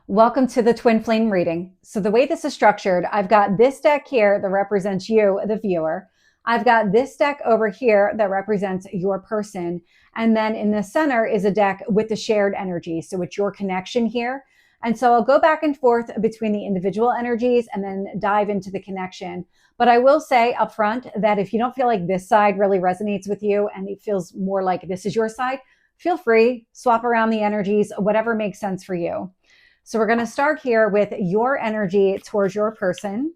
Welcome to the Twin Flame reading. So the way this is structured, I've got this deck here that represents you, the viewer. I've got this deck over here that represents your person. And then in the center is a deck with the shared energy. So it's your connection here. And so I'll go back and forth between the individual energies and then dive into the connection. But I will say up front that if you don't feel like this side really resonates with you and it feels more like this is your side, feel free, swap around the energies, whatever makes sense for you. So we're going to start here with your energy towards your person.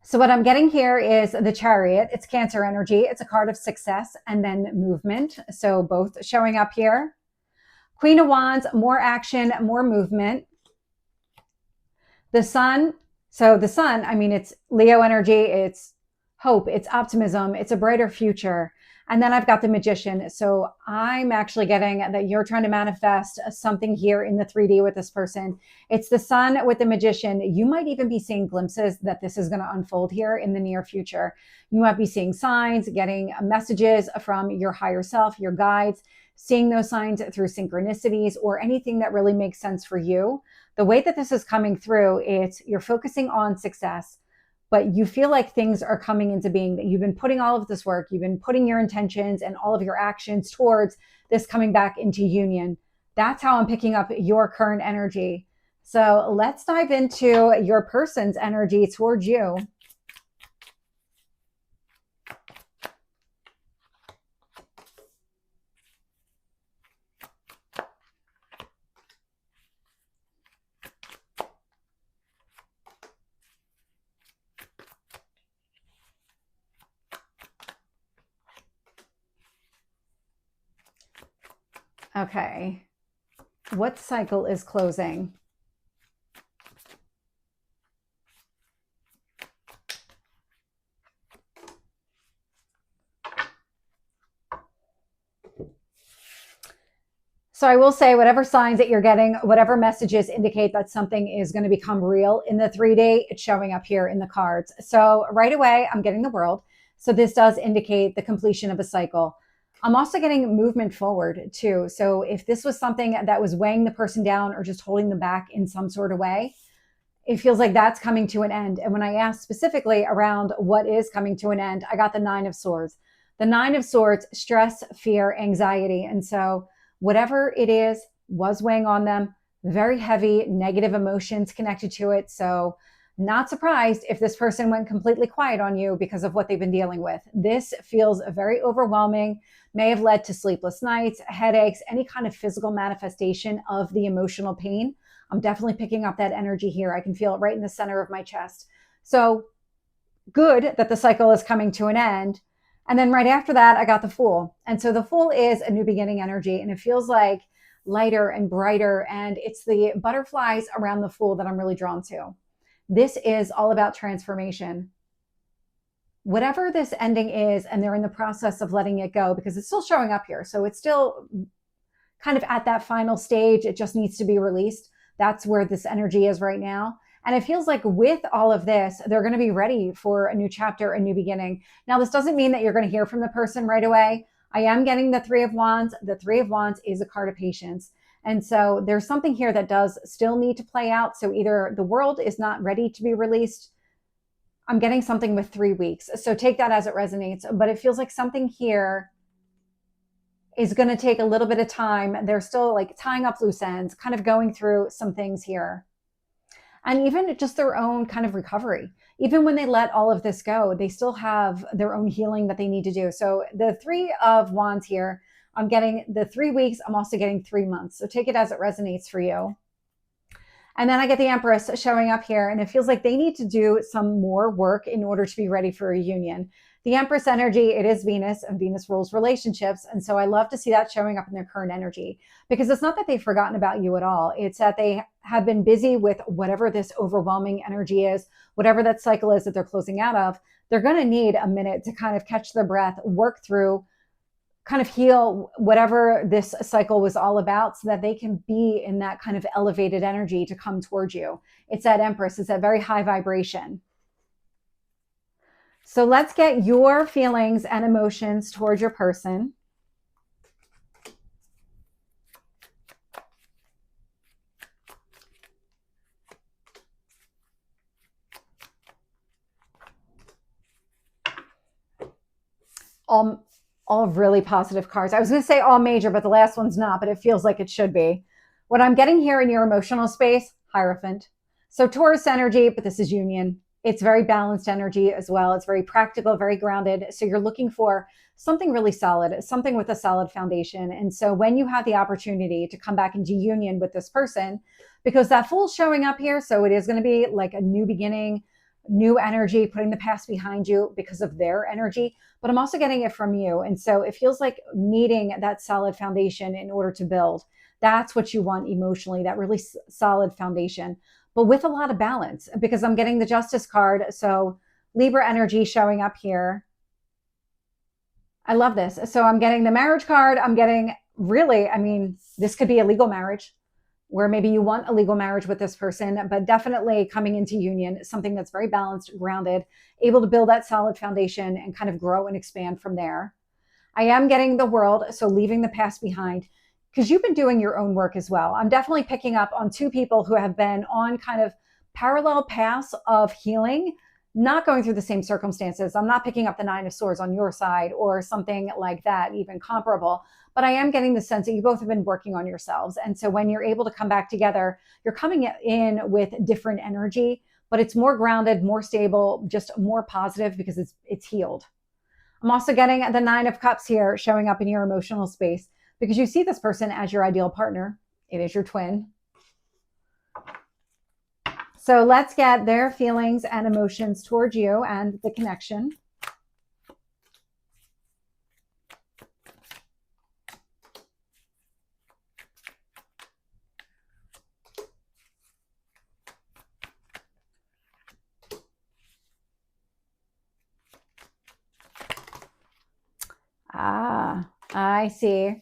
So what I'm getting here is the Chariot. It's Cancer energy. It's a card of success and then movement. So both showing up here. Queen of Wands, more action, more movement. The Sun. So the Sun, I mean, it's Leo energy. It's hope. It's optimism. It's a brighter future. And then I've got the Magician. So I'm actually getting that you're trying to manifest something here in the 3D with this person. It's the Sun with the Magician. You might even be seeing glimpses that this is going to unfold here in the near future. You might be seeing signs, getting messages from your higher self, your guides, seeing those signs through synchronicities or anything that really makes sense for you. The way that this is coming through, you're focusing on success, but you feel like things are coming into being, that you've been putting all of this work, you've been putting your intentions and all of your actions towards this coming back into union. That's how I'm picking up your current energy. So let's dive into your person's energy towards you. Okay. What cycle is closing? So I will say whatever signs that you're getting, whatever messages indicate that something is going to become real in the 3D, it's showing up here in the cards. So right away, I'm getting the World. So this does indicate the completion of a cycle. I'm also getting movement forward too. So if this was something that was weighing the person down or just holding them back in some sort of way, it feels like that's coming to an end. And when I asked specifically around what is coming to an end, I got the Nine of Swords. The Nine of Swords, stress, fear, anxiety. And so whatever it is was weighing on them, very heavy negative emotions connected to it. So not surprised if this person went completely quiet on you because of what they've been dealing with. This feels very overwhelming, may have led to sleepless nights, headaches, any kind of physical manifestation of the emotional pain. I'm definitely picking up that energy here. I can feel it right in the center of my chest. So good that the cycle is coming to an end. And then right after that, I got the Fool. And so the Fool is a new beginning energy, and it feels like lighter and brighter. And it's the butterflies around the Fool that I'm really drawn to. This is all about transformation. Whatever this ending is, and they're in the process of letting it go because it's still showing up here. So it's still kind of at that final stage. It just needs to be released. That's where this energy is right now. And it feels like with all of this, they're going to be ready for a new chapter, a new beginning. Now, this doesn't mean that you're going to hear from the person right away. I am getting the Three of Wands. The Three of Wands is a card of patience. And so there's something here that does still need to play out. So either the World is not ready to be released. I'm getting something with 3 weeks. So take that as it resonates. But it feels like something here is going to take a little bit of time. They're still like tying up loose ends, kind of going through some things here. And even just their own kind of recovery. Even when they let all of this go, they still have their own healing that they need to do. So the Three of Wands here, I'm getting the 3 weeks. I'm also getting 3 months. So take it as it resonates for you. And then I get the Empress showing up here, and it feels like they need to do some more work in order to be ready for a union. The Empress energy, it is Venus, and Venus rules relationships. And so I love to see that showing up in their current energy, because it's not that they've forgotten about you at all. It's that they have been busy with whatever this overwhelming energy is, whatever that cycle is that they're closing out of. They're going to need a minute to kind of catch their breath, work through kind of heal whatever this cycle was all about so that they can be in that kind of elevated energy to come towards you. It's that Empress. It's that very high vibration. So let's get your feelings and emotions towards your person. All really positive cards. I was going to say all major, but the last one's not, but it feels like it should be. What I'm getting here in your emotional space, Hierophant. So Taurus energy, but this is union. It's very balanced energy as well. It's very practical, very grounded. So you're looking for something really solid, something with a solid foundation. And so when you have the opportunity to come back into union with this person, because that Fool's showing up here, so it is going to be like a new beginning, new energy, putting the past behind you because of their energy, but I'm also getting it from you. And so it feels like needing that solid foundation in order to build. That's what you want emotionally, that really solid foundation, but with a lot of balance, because I'm getting the Justice card. So Libra energy showing up here. I love this. So I'm getting the marriage card. I'm getting really, I mean, this could be a legal marriage, where maybe you want a legal marriage with this person, but definitely coming into union, something that's very balanced, grounded, able to build that solid foundation and kind of grow and expand from there. I am getting the World, so leaving the past behind, because you've been doing your own work as well. I'm definitely picking up on two people who have been on kind of parallel paths of healing, not going through the same circumstances. I'm not picking up the Nine of Swords on your side or something like that, even comparable. But I am getting the sense that you both have been working on yourselves. And so when you're able to come back together, you're coming in with different energy, but it's more grounded, more stable, just more positive because it's healed. I'm also getting the Nine of Cups here showing up in your emotional space because you see this person as your ideal partner. It is your twin. So let's get their feelings and emotions towards you and the connection. I see.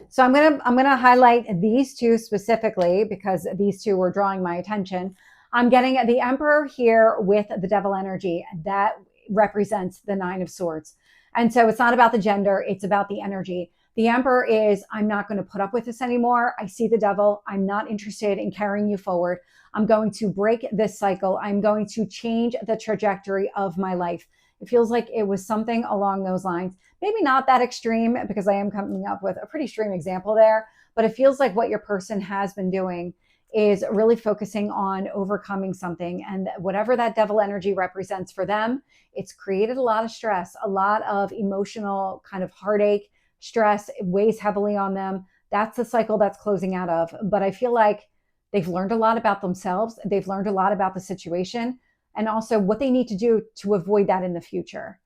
So I'm gonna highlight these two specifically because these two were drawing my attention. I'm getting the Emperor here with the Devil energy. That represents the Nine of Swords. And so it's not about the gender, it's about the energy. The Emperor is, I'm not going to put up with this anymore. I see the Devil. I'm not interested in carrying you forward. I'm going to break this cycle. I'm going to change the trajectory of my life. It feels like it was something along those lines. Maybe not that extreme because I am coming up with a pretty extreme example there, but it feels like what your person has been doing is really focusing on overcoming something. And whatever that Devil energy represents for them, it's created a lot of stress, a lot of emotional kind of heartache, stress. It weighs heavily on them. That's the cycle that's closing out of. But I feel like they've learned a lot about themselves. They've learned a lot about the situation and also what they need to do to avoid that in the future.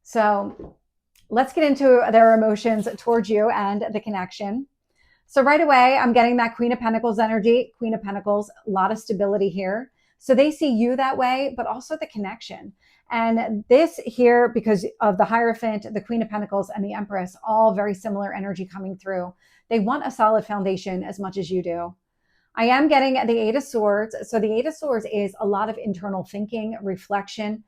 So let's get into their emotions towards you and the connection. So right away, I'm getting that Queen of Pentacles energy. Queen of Pentacles, a lot of stability here. So they see you that way, but also the connection. And this here, because of the Hierophant, the Queen of Pentacles, and the Empress, all very similar energy coming through. They want a solid foundation as much as you do. I am getting the Eight of Swords. So the Eight of Swords is a lot of internal thinking, reflection.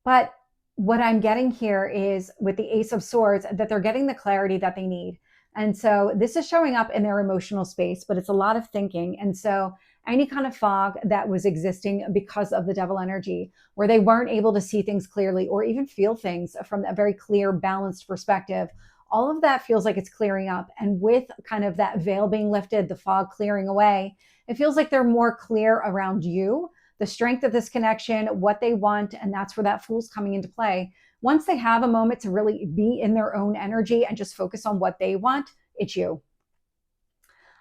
But what I'm getting here is with the Ace of Swords, that they're getting the clarity that they need. And so this is showing up in their emotional space, but it's a lot of thinking. And so any kind of fog that was existing because of the Devil energy, where they weren't able to see things clearly or even feel things from a very clear, balanced perspective, all of that feels like it's clearing up. And with kind of that veil being lifted, the fog clearing away, it feels like they're more clear around you, the strength of this connection, what they want. And that's where that Fool's coming into play. Once they have a moment to really be in their own energy and just focus on what they want, it's you.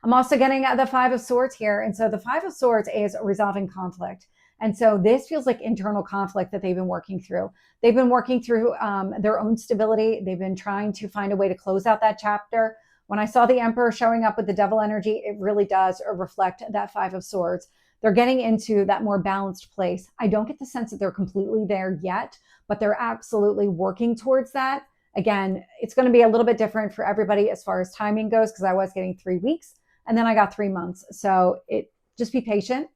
I'm also getting the Five of Swords here. And so the Five of Swords is resolving conflict. And so this feels like internal conflict that they've been working through. They've been working through their own stability. They've been trying to find a way to close out that chapter. When I saw the Emperor showing up with the Devil energy, it really does reflect that Five of Swords. They're getting into that more balanced place. I don't get the sense that they're completely there yet, but they're absolutely working towards that. Again, it's going to be a little bit different for everybody as far as timing goes, because I was getting 3 weeks and then I got 3 months. So just be patient.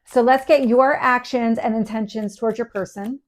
So let's get your actions and intentions towards your person.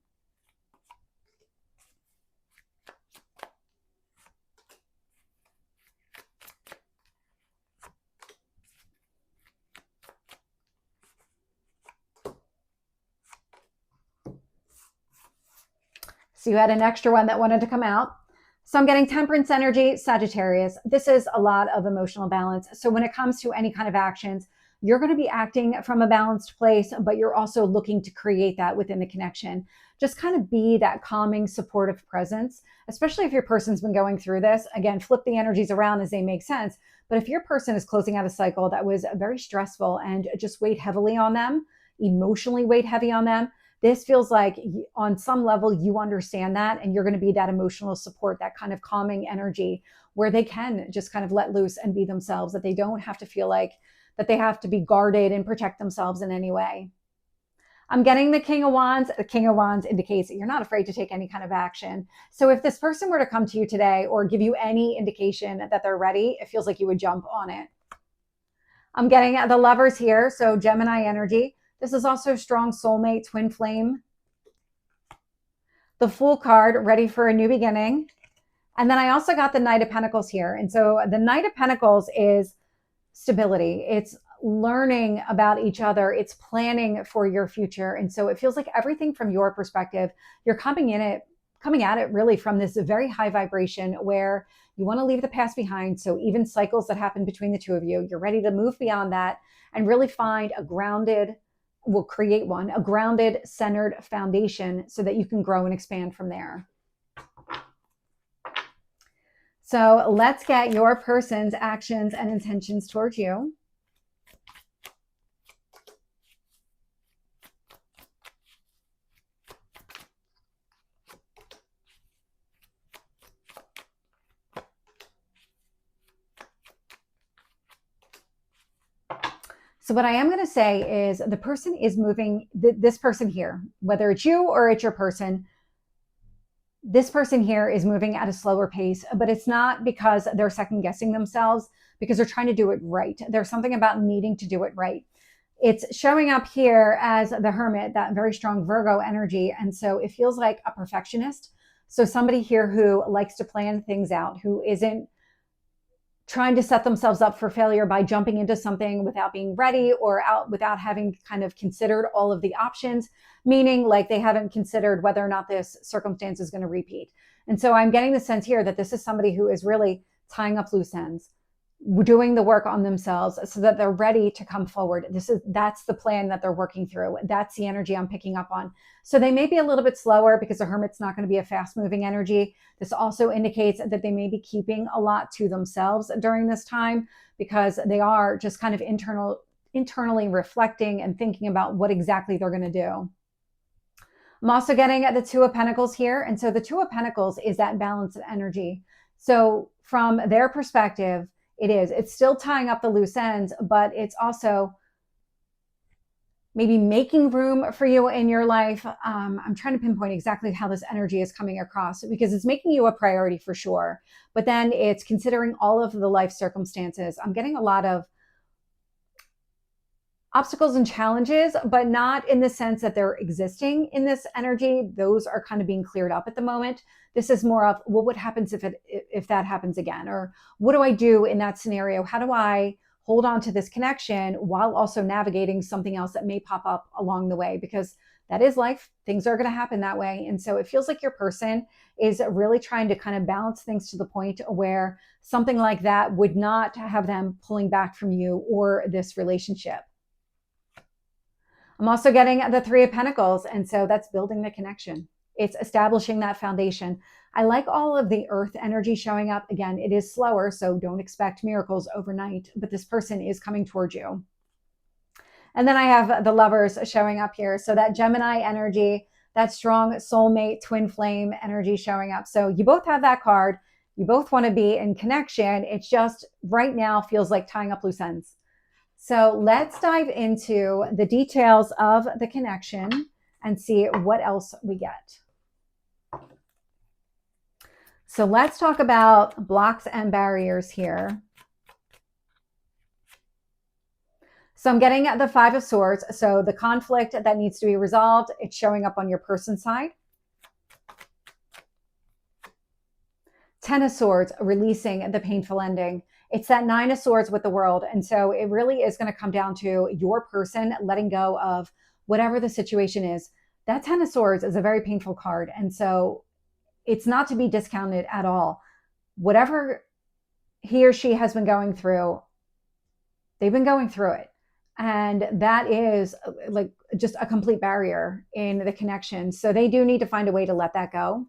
So you had an extra one that wanted to come out. So I'm getting Temperance energy, Sagittarius. This is a lot of emotional balance. So when it comes to any kind of actions, you're going to be acting from a balanced place, but you're also looking to create that within the connection. Just kind of be that calming, supportive presence, especially if your person's been going through this. Again, flip the energies around as they make sense. But if your person is closing out a cycle that was very stressful and just weighed heavily on them, emotionally weighed heavy on them, this feels like on some level you understand that, and you're going to be that emotional support, that kind of calming energy where they can just kind of let loose and be themselves, that they don't have to feel like that they have to be guarded and protect themselves in any way. I'm getting the King of Wands. The King of Wands indicates that you're not afraid to take any kind of action. So if this person were to come to you today or give you any indication that they're ready, it feels like you would jump on it. I'm getting the Lovers here. So Gemini energy. This is also strong soulmate, twin flame. The Fool card, ready for a new beginning. And then I also got the Knight of Pentacles here. And so the Knight of Pentacles is stability. It's learning about each other. It's planning for your future. And so it feels like everything from your perspective, you're coming at it really from this very high vibration where you want to leave the past behind. So even cycles that happen between the two of you, you're ready to move beyond that and really find a grounded, centered foundation so that you can grow and expand from there. So let's get your person's actions and intentions towards you. So what I am going to say is the person is moving, this person here, whether it's you or it's your person, this person here is moving at a slower pace, but it's not because they're second guessing themselves, because they're trying to do it right. There's something about needing to do it right. It's showing up here as the Hermit, that very strong Virgo energy. And so it feels like a perfectionist. So somebody here who likes to plan things out, who isn't trying to set themselves up for failure by jumping into something without being ready or without having kind of considered all of the options, meaning like they haven't considered whether or not this circumstance is going to repeat. And so I'm getting the sense here that this is somebody who is really tying up loose ends, doing the work on themselves so that they're ready to come forward. That's the plan that they're working through. That's the energy I'm picking up on. So they may be a little bit slower because the Hermit's not going to be a fast moving energy. This also indicates that they may be keeping a lot to themselves during this time because they are just kind of internally reflecting and thinking about what exactly they're going to do. I'm also getting the Two of Pentacles here. And so the Two of Pentacles is that balance of energy. So from their perspective, it's still tying up the loose ends, but it's also maybe making room for you in your life. I'm trying to pinpoint exactly how this energy is coming across because it's making you a priority for sure. But then it's considering all of the life circumstances. I'm getting a lot of obstacles and challenges, but not in the sense that they're existing in this energy. Those are kind of being cleared up at the moment. This is more of, well, what happens if that happens again? Or what do I do in that scenario? How do I hold on to this connection while also navigating something else that may pop up along the way? Because that is life. Things are going to happen that way. And so it feels like your person is really trying to kind of balance things to the point where something like that would not have them pulling back from you or this relationship. I'm also getting the Three of Pentacles. And so that's building the connection. It's establishing that foundation. I like all of the earth energy showing up. Again, it is slower, so don't expect miracles overnight, but this person is coming towards you. And then I have the Lovers showing up here. So that Gemini energy, that strong soulmate, twin flame energy showing up. So you both have that card. You both want to be in connection. It's just right now feels like tying up loose ends. So let's dive into the details of the connection and see what else we get. So let's talk about blocks and barriers here. So I'm getting the Five of Swords. So the conflict that needs to be resolved, it's showing up on your person's side. Ten of Swords, releasing the painful ending. It's that Nine of Swords with the World. And so it really is going to come down to your person letting go of whatever the situation is. That Ten of Swords is a very painful card. And so it's not to be discounted at all. Whatever he or she has been going through, they've been going through it. And that is like just a complete barrier in the connection. So they do need to find a way to let that go.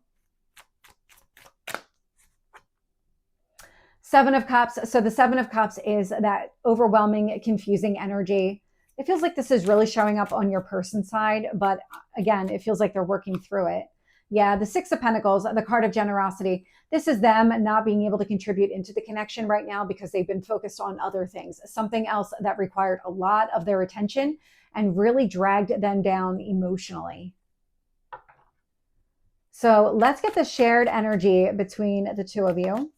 Seven of Cups. So the Seven of Cups is that overwhelming, confusing energy. It feels like this is really showing up on your person's side, but again, it feels like they're working through it. Yeah, the Six of Pentacles, the card of generosity. This is them not being able to contribute into the connection right now because they've been focused on other things, something else that required a lot of their attention and really dragged them down emotionally. So let's get the shared energy between the two of you.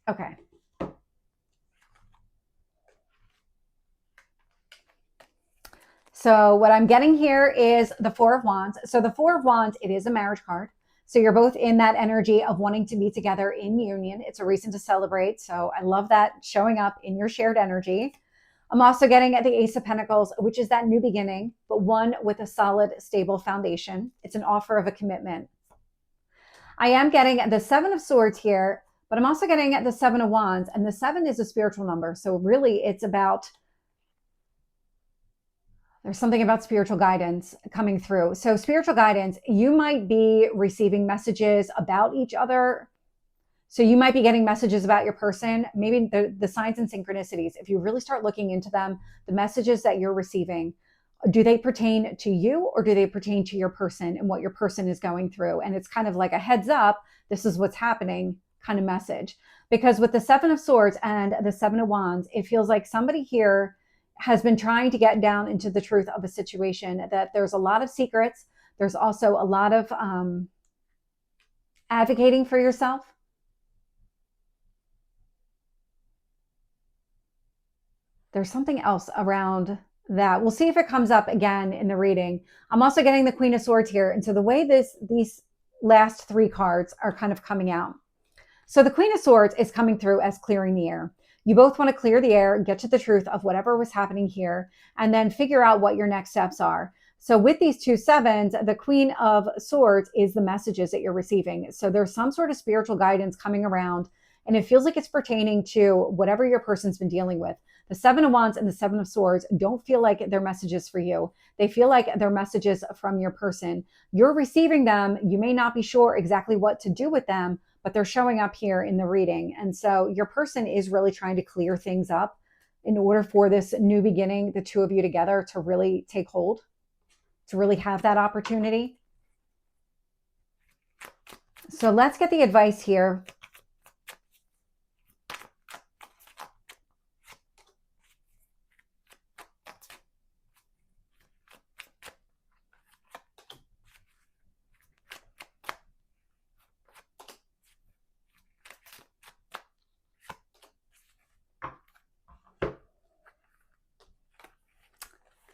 Okay. So what I'm getting here is the Four of Wands. So the Four of Wands, it is a marriage card. So you're both in that energy of wanting to be together in union. It's a reason to celebrate. So I love that showing up in your shared energy. I'm also getting at the Ace of Pentacles, which is that new beginning, but one with a solid, stable foundation. It's an offer of a commitment. I am getting the Seven of Swords here, but I'm also getting at the Seven of Wands, and the seven is a spiritual number. So really it's about, there's something about spiritual guidance coming through. So spiritual guidance, you might be receiving messages about each other. So you might be getting messages about your person, maybe the signs and synchronicities. If you really start looking into them, the messages that you're receiving, do they pertain to you or do they pertain to your person and what your person is going through? And it's kind of like a heads up, this is what's happening kind of message. Because with the Seven of Swords and the Seven of Wands, it feels like somebody here has been trying to get down into the truth of a situation, that there's a lot of secrets. There's also a lot of advocating for yourself. There's something else around that. We'll see if it comes up again in the reading. I'm also getting the Queen of Swords here. And so the way these last three cards are kind of coming out. So the Queen of Swords is coming through as clearing the air. You both want to clear the air, get to the truth of whatever was happening here, and then figure out what your next steps are. So with these two sevens, the Queen of Swords is the messages that you're receiving. So there's some sort of spiritual guidance coming around, and it feels like it's pertaining to whatever your person's been dealing with. The Seven of Wands and the Seven of Swords don't feel like they're messages for you. They feel like they're messages from your person. You're receiving them. You may not be sure exactly what to do with them, but they're showing up here in the reading. And so your person is really trying to clear things up in order for this new beginning, the two of you together, to really take hold, to really have that opportunity. So let's get the advice here.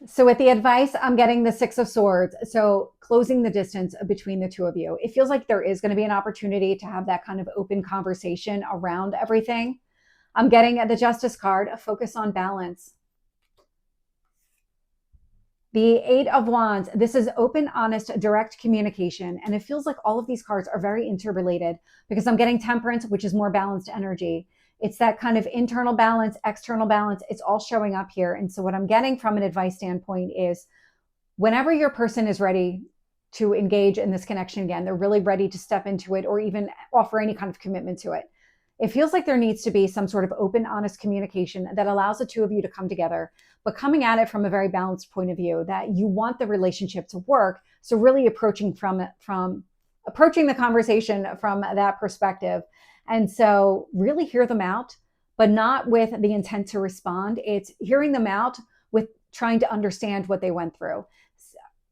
So with the advice, I'm getting the Six of Swords. So closing the distance between the two of you. It feels like there is going to be an opportunity to have that kind of open conversation around everything. I'm getting the Justice card, a focus on balance. The Eight of Wands, this is open, honest, direct communication. And it feels like all of these cards are very interrelated because I'm getting Temperance, which is more balanced energy. It's that kind of internal balance, external balance. It's all showing up here. And so what I'm getting from an advice standpoint is whenever your person is ready to engage in this connection again, they're really ready to step into it or even offer any kind of commitment to it. It feels like there needs to be some sort of open, honest communication that allows the two of you to come together, but coming at it from a very balanced point of view, that you want the relationship to work. So really approaching the conversation from that perspective. And so really hear them out, but not with the intent to respond. It's hearing them out with trying to understand what they went through.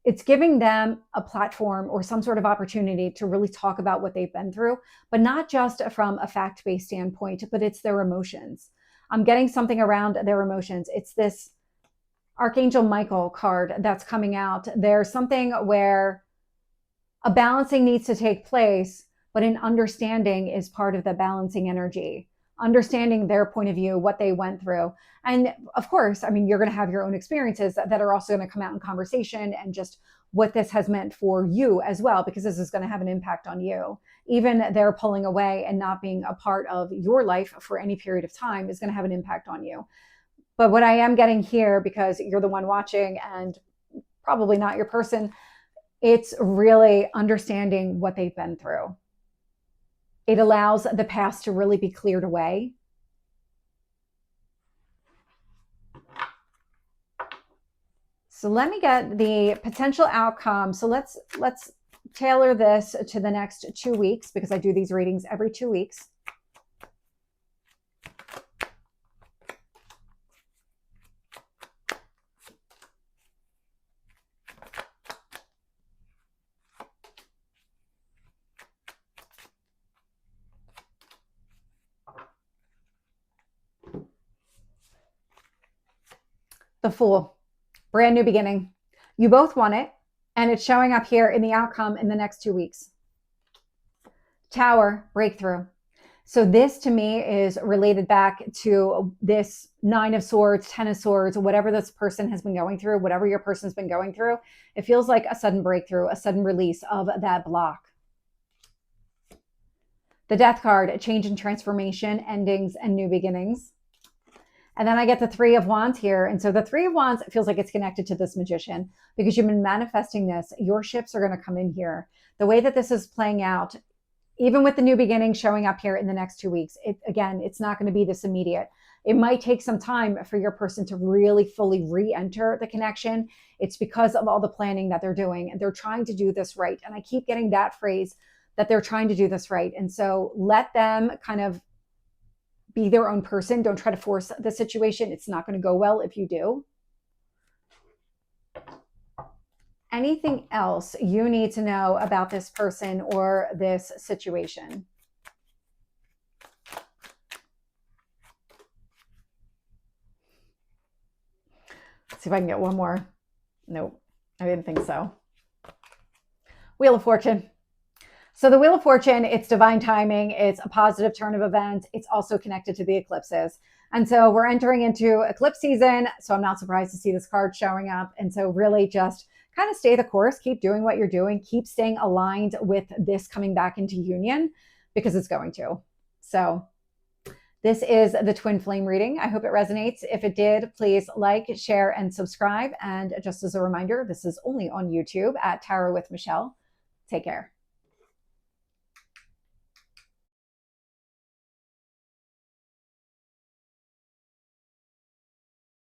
It's giving them a platform or some sort of opportunity to really talk about what they've been through, but not just from a fact-based standpoint, but it's their emotions. I'm getting something around their emotions. It's this Archangel Michael card that's coming out. There's something where a balancing needs to take place, but an understanding is part of the balancing energy. Understanding their point of view, what they went through. And of course, I mean, you're going to have your own experiences that are also going to come out in conversation, and just what this has meant for you as well, because this is going to have an impact on you. Even they're pulling away and not being a part of your life for any period of time is going to have an impact on you. But what I am getting here, because you're the one watching and probably not your person, it's really understanding what they've been through. It allows the past to really be cleared away. So let me get the potential outcome. So let's tailor this to the next 2 weeks, because I do these readings every 2 weeks. The Fool, brand new beginning. You both want it, and it's showing up here in the outcome in the next 2 weeks. Tower, breakthrough. So this to me is related back to this 9 of Swords, 10 of Swords, whatever this person has been going through, whatever your person's been going through. It feels like a sudden breakthrough, a sudden release of that block. The Death card, a change and transformation, endings and new beginnings. And then I get the 3 of Wands here. And so the 3 of Wands, it feels like it's connected to this Magician, because you've been manifesting this. Your ships are going to come in here. The way that this is playing out, even with the new beginning showing up here in the next 2 weeks, again, it's not going to be this immediate. It might take some time for your person to really fully re-enter the connection. It's because of all the planning that they're doing, and they're trying to do this right. And I keep getting that phrase, that they're trying to do this right. And so let them kind of be their own person. Don't try to force the situation. It's not going to go well if you do. Anything else you need to know about this person or this situation? Let's see if I can get one more. Nope, I didn't think so. Wheel of Fortune. So the Wheel of Fortune, it's divine timing. It's a positive turn of events. It's also connected to the eclipses. And so we're entering into eclipse season. So I'm not surprised to see this card showing up. And so really just kind of stay the course, keep doing what you're doing, keep staying aligned with this coming back into union, because it's going to. So this is the Twin Flame reading. I hope it resonates. If it did, please like, share, and subscribe. And just as a reminder, this is only on YouTube at Tarot with Michelle. Take care.